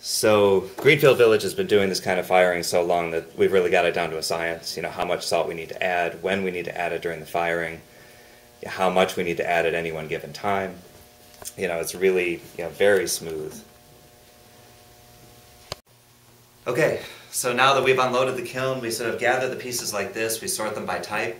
So Greenfield Village has been doing this kind of firing so long that we've really got it down to a science. You know, how much salt we need to add, when we need to add it during the firing, how much we need to add at any one given time. You know, it's really, very smooth. Okay, so now that we've unloaded the kiln, we sort of gather the pieces like this, we sort them by type,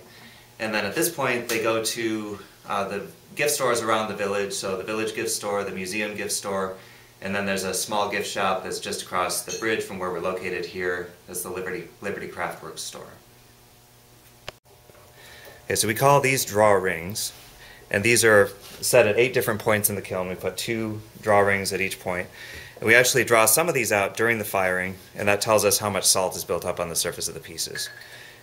and then at this point they go to the gift stores around the village, so the village gift store, the museum gift store, and then there's a small gift shop that's just across the bridge from where we're located here. That's the Liberty Craftworks store. Okay, so we call these draw rings, and these are set at 8 different points in the kiln. We put 2 draw rings at each point. And we actually draw some of these out during the firing, and that tells us how much salt is built up on the surface of the pieces.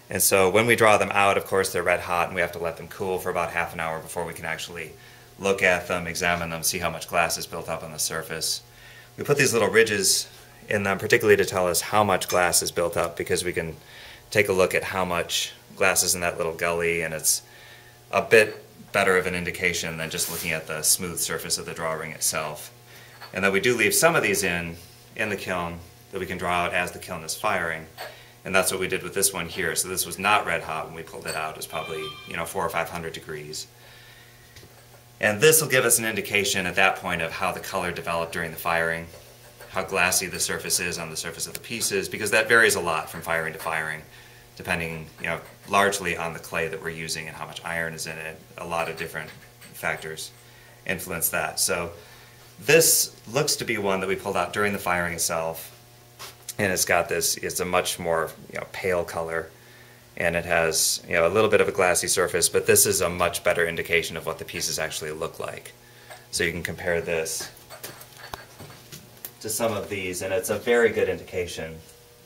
And so when we draw them out, of course, they're red hot, and we have to let them cool for about half an hour before we can actually look at them, examine them, see how much glass is built up on the surface. We put these little ridges in them particularly to tell us how much glass is built up, because we can take a look at how much glass is in that little gully, and it's a bit better of an indication than just looking at the smooth surface of the draw ring itself. And then we do leave some of these in the kiln that we can draw out as the kiln is firing. And that's what we did with this one here. So this was not red hot when we pulled it out. It was probably 400 or 500 degrees. And this will give us an indication at that point of how the color developed during the firing, how glassy the surface is on the surface of the pieces, because that varies a lot from firing to firing, depending largely on the clay that we're using and how much iron is in it. A lot of different factors influence that. So this looks to be one that we pulled out during the firing itself, and it's got this, it's a much more pale color, and it has a little bit of a glassy surface, but this is a much better indication of what the pieces actually look like. So you can compare this to some of these, and it's a very good indication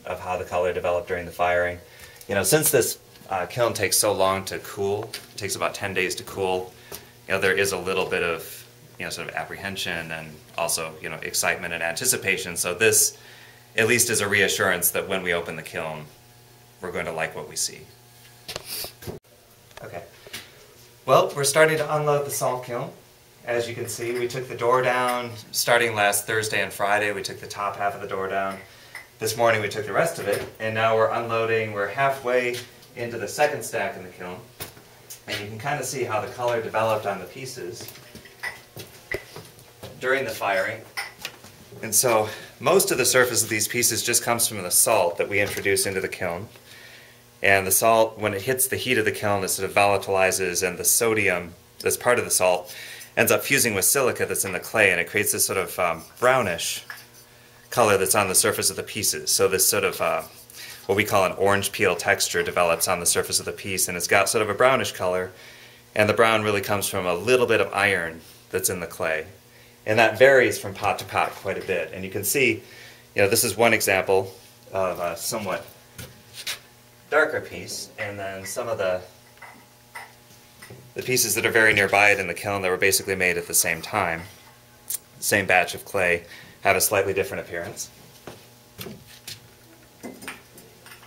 of how the color developed during the firing. Since this kiln takes so long to cool, it takes about 10 days to cool, there is a little bit of sort of apprehension and also excitement and anticipation. So this at least is a reassurance that when we open the kiln, we're going to like what we see. Okay, well, we're starting to unload the salt kiln. As you can see, we took the door down starting last Thursday and Friday. We took the top half of the door down. This morning we took the rest of it, and now we're unloading. We're halfway into the second stack in the kiln, and you can kind of see how the color developed on the pieces during the firing. And so most of the surface of these pieces just comes from the salt that we introduce into the kiln. And the salt, when it hits the heat of the kiln, it sort of volatilizes, and the sodium that's part of the salt ends up fusing with silica that's in the clay, and it creates this sort of brownish color that's on the surface of the pieces. So this sort of what we call an orange peel texture develops on the surface of the piece, and it's got sort of a brownish color, and the brown really comes from a little bit of iron that's in the clay. And that varies from pot to pot quite a bit. And you can see, this is one example of a somewhat darker piece, and then some of the pieces that are very nearby it in the kiln that were basically made at the same time, same batch of clay, have a slightly different appearance.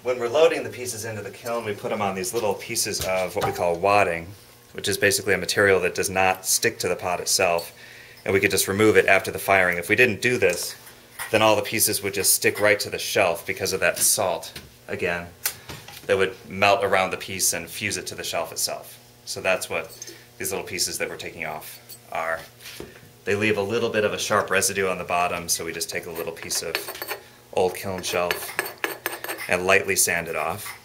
When we're loading the pieces into the kiln, we put them on these little pieces of what we call wadding, which is basically a material that does not stick to the pot itself, and we could just remove it after the firing. If we didn't do this, then all the pieces would just stick right to the shelf because of that salt, again, that would melt around the piece and fuse it to the shelf itself. So that's what these little pieces that we're taking off are. They leave a little bit of a sharp residue on the bottom, so we just take a little piece of old kiln shelf and lightly sand it off.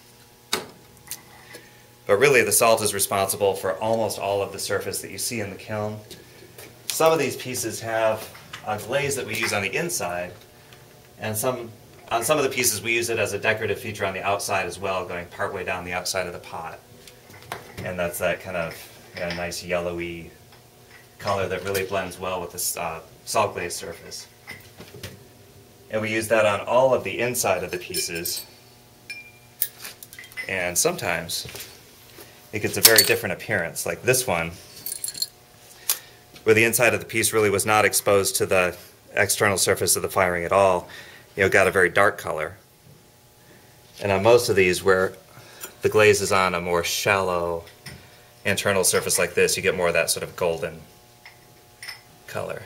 But really the salt is responsible for almost all of the surface that you see in the kiln. Some of these pieces have a glaze that we use on the inside, and on some of the pieces we use it as a decorative feature on the outside as well, going partway down the outside of the pot. And that's that kind of nice yellowy color that really blends well with the salt glaze surface. And we use that on all of the inside of the pieces, and sometimes it gets a very different appearance, like this one, where the inside of the piece really was not exposed to the external surface of the firing at all, got a very dark color. And on most of these, where the glaze is on a more shallow internal surface like this, you get more of that sort of golden color.